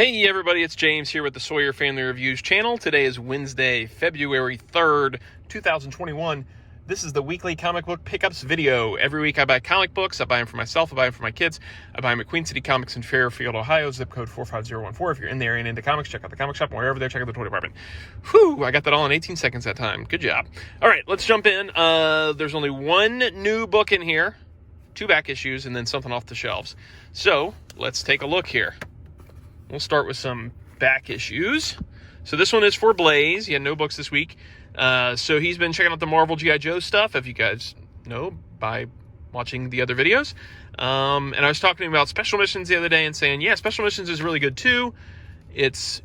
Hey everybody, it's James here with the Sawyer Family Reviews channel. Today is Wednesday, February 3rd, 2021. This is the weekly comic book pickups video. Every week I buy comic books. I buy them for myself, I buy them for my kids. I buy them at Queen City Comics in Fairfield, Ohio, zip code 45014. If you're in the area and into comics, check out the comic shop. Wherever there, check out the toy department. Whew, I got that all in 18 seconds that time. Good job. All right, let's jump in. There's only one new book in here, 2 back issues, and then something off the shelves. So let's take a look here. We'll start with some back issues. So this one is for Blaze. He had no books this week. So he's been checking out the Marvel G.I. Joe stuff, if you guys know, by watching the other videos. And I was talking about Special Missions the other day and saying, yeah, Special Missions is really good too. It's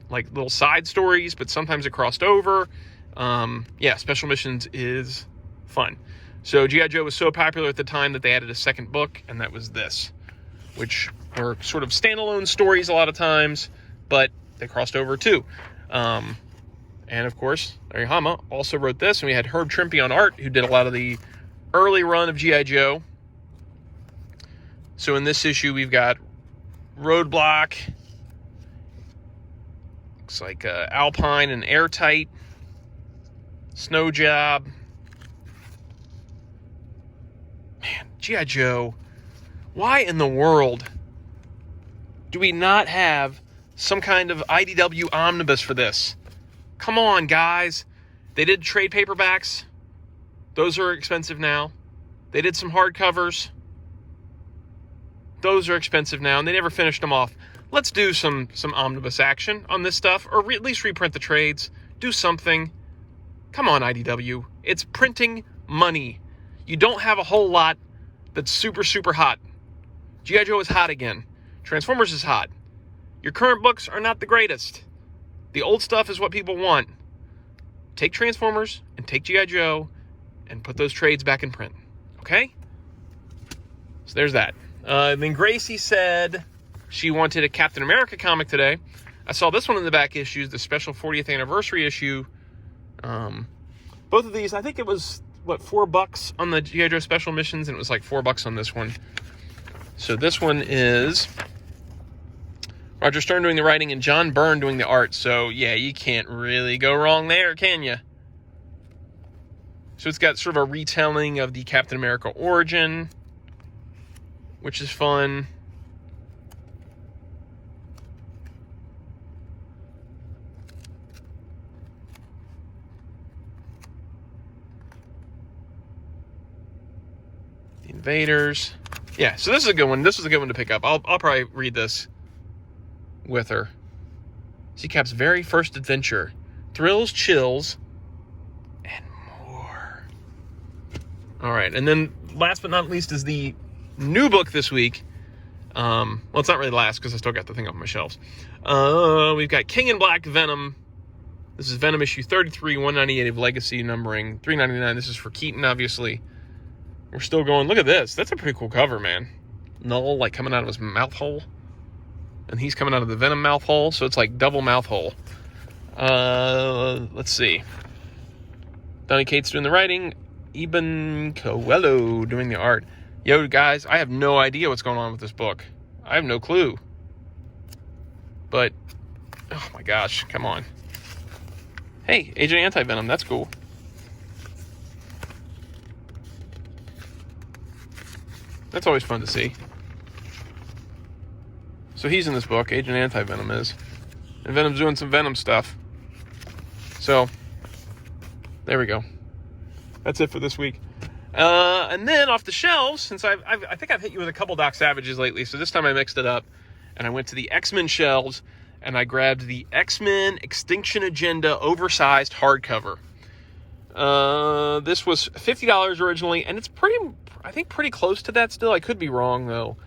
like little side stories, but sometimes it crossed over. Yeah, Special Missions is fun. So G.I. Joe was so popular at the time that they added a second book, and that was this, which were sort of standalone stories a lot of times, but they crossed over too. And of course, Larry Hama also wrote this, and we had Herb Trimpe on art, who did a lot of the early run of G.I. Joe. So in this issue, we've got Roadblock, looks like Alpine and Airtight, Snow Job. Man, G.I. Joe. Why in the world do we not have some kind of IDW omnibus for this? Come on, guys. They did trade paperbacks. Those are expensive now. They did some hardcovers. Those are expensive now, and they never finished them off. Let's do some omnibus action on this stuff, or at least reprint the trades. Do something. Come on, IDW. It's printing money. You don't have a whole lot that's super, super hot. G.I. Joe is hot again. Transformers is hot. Your current books are not the greatest. The old stuff is what people want. Take Transformers and take G.I. Joe and put those trades back in print. Okay? So there's that. Then Gracie said she wanted a Captain America comic today. I saw this one in the back issues, the special 40th anniversary issue. Both of these, I think it was, $4 on the G.I. Joe Special Missions, and it was like $4 on this one. So this one is Roger Stern doing the writing and John Byrne doing the art. So, yeah, you can't really go wrong there, can you? So it's got sort of a retelling of the Captain America origin, which is fun. The Invaders. Yeah, so this is a good one. This is a good one to pick up. I'll probably read this with her. See Cap's very first adventure. Thrills, chills, and more. All right, and then last but not least is the new book this week. Well, it's not really last because I still got the thing off my shelves. We've got King in Black Venom. This is Venom issue 33, 198 of Legacy, numbering 399. This is for Keaton, obviously. We're still going. Look at this. That's a pretty cool cover, man. Null, like, coming out of his mouth hole. And he's coming out of the Venom mouth hole. So it's like double mouth hole. Let's see. Donny Cates doing the writing. Eben Coelho doing the art. Yo, guys, I have no idea what's going on with this book. I have no clue. But, oh my gosh, come on. Hey, Agent Anti-Venom. That's cool. That's always fun to see. So he's in this book, Agent Anti-Venom is. And Venom's doing some Venom stuff. So, there we go. That's it for this week. And then off the shelves, since I think I've hit you with a couple Doc Savages lately, so this time I mixed it up. And I went to the XMen shelves, and I grabbed the XMen Extinction Agenda oversized hardcover. This was $50 originally, and it's pretty close to that still. I could be wrong, though.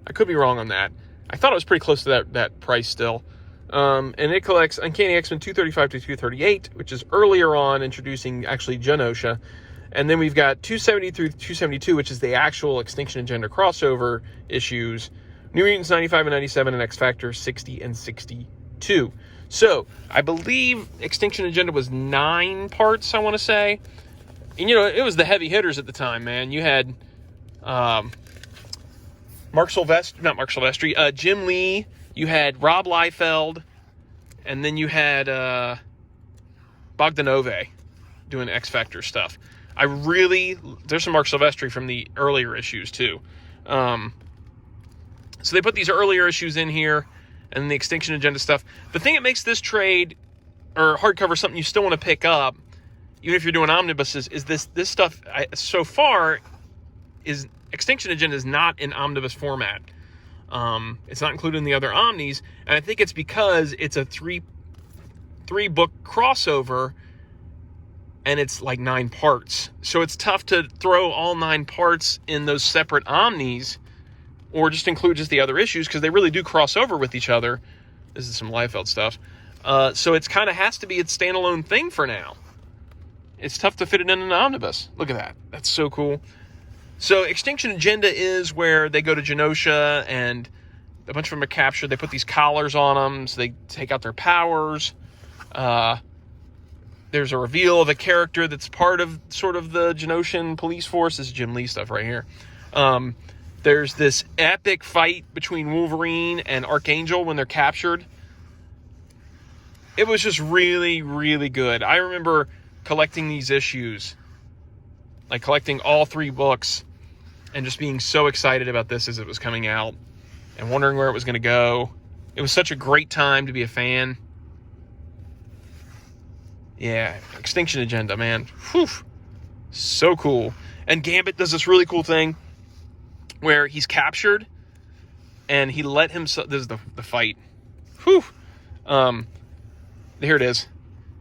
I could be wrong on that. I thought it was pretty close to that price still. And it collects Uncanny X-Men 235 to 238, which is earlier on introducing, actually, Genosha. And then we've got 270 through 272, which is the actual Extinction Agenda crossover issues. New Mutants 95 and 97, and X-Factor 60 and 62. So, I believe Extinction Agenda was 9 parts, I want to say. And, it was the heavy hitters at the time, man. You had Jim Lee, You had Rob Liefeld, and then you had Bogdanove doing X Factor stuff. There's some Mark Silvestri from the earlier issues too. So they put these earlier issues in here, and then the Extinction Agenda stuff. The thing that makes this trade or hardcover something you still want to pick up, even if you're doing omnibuses, is this stuff. So far, is Extinction Agenda is not in omnibus format. It's not included in the other omnis, and I think it's because it's a three book crossover, and it's like 9 parts. So it's tough to throw all 9 parts in those separate omnis, or just include just the other issues, because they really do cross over with each other. This is some Liefeld stuff. So it's kind of has to be its standalone thing for now. It's tough to fit it in an omnibus. Look at that. That's so cool. So Extinction Agenda is where they go to Genosha, and a bunch of them are captured. They put these collars on them, so they take out their powers. There's a reveal of a character that's part of sort of the Genoshan police force. This is Jim Lee stuff right here. There's this epic fight between Wolverine and Archangel when they're captured. It was just really, really good. I remember collecting these issues, like collecting all 3 books, and just being so excited about this as it was coming out and wondering where it was going to go. It was such a great time to be a fan. Yeah, Extinction Agenda, man. Whew. So cool. And Gambit does this really cool thing where he's captured and he let himself... This is the fight. Whew. Here it is.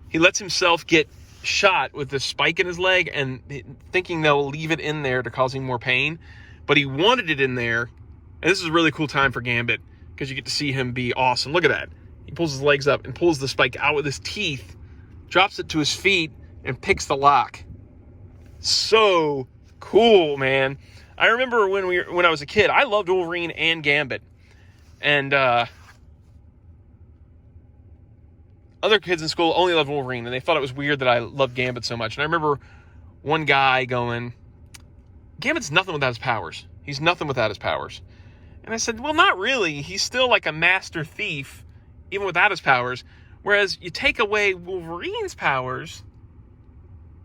He lets himself get shot with this spike in his leg, and thinking they'll leave it in there to cause him more pain, but he wanted it in there. And this is a really cool time for Gambit, because you get to see him be awesome. Look at that. He pulls his legs up and pulls the spike out with his teeth, drops it to his feet, and picks the lock. So cool, man. I remember when I was a kid, I loved Wolverine and Gambit, and other kids in school only loved Wolverine, and they thought it was weird that I loved Gambit so much. And I remember one guy going, Gambit's nothing without his powers. He's nothing without his powers. And I said, well, not really. He's still like a master thief, even without his powers. Whereas you take away Wolverine's powers,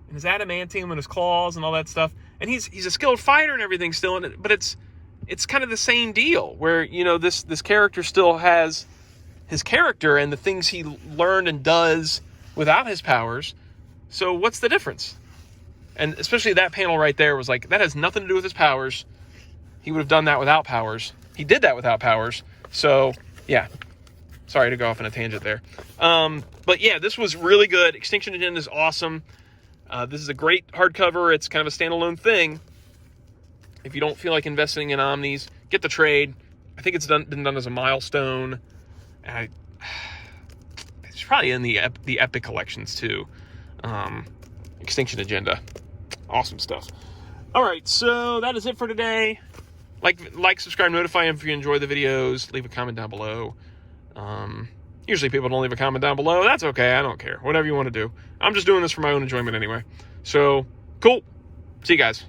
and his adamantium and his claws and all that stuff, and he's a skilled fighter and everything still, but it's kind of the same deal, where, you know, this character still has his character and the things he learned and does without his powers. So what's the difference? And especially that panel right there was like, that has nothing to do with his powers. He would have done that without powers. He did that without powers. So, yeah. Sorry to go off on a tangent there. But yeah, this was really good. Extinction Agenda is awesome. This is a great hardcover. It's kind of a standalone thing. If you don't feel like investing in omnis, get the trade. I think it's been done as a milestone. And it's probably in the Epic collections too. Extinction Agenda. Awesome stuff. All right, so that is it for today. Like, subscribe, notify if you enjoy the videos. Leave a comment down below. Usually people don't leave a comment down below. That's okay. I don't care. Whatever you want to do. I'm just doing this for my own enjoyment anyway. So, cool. See you guys.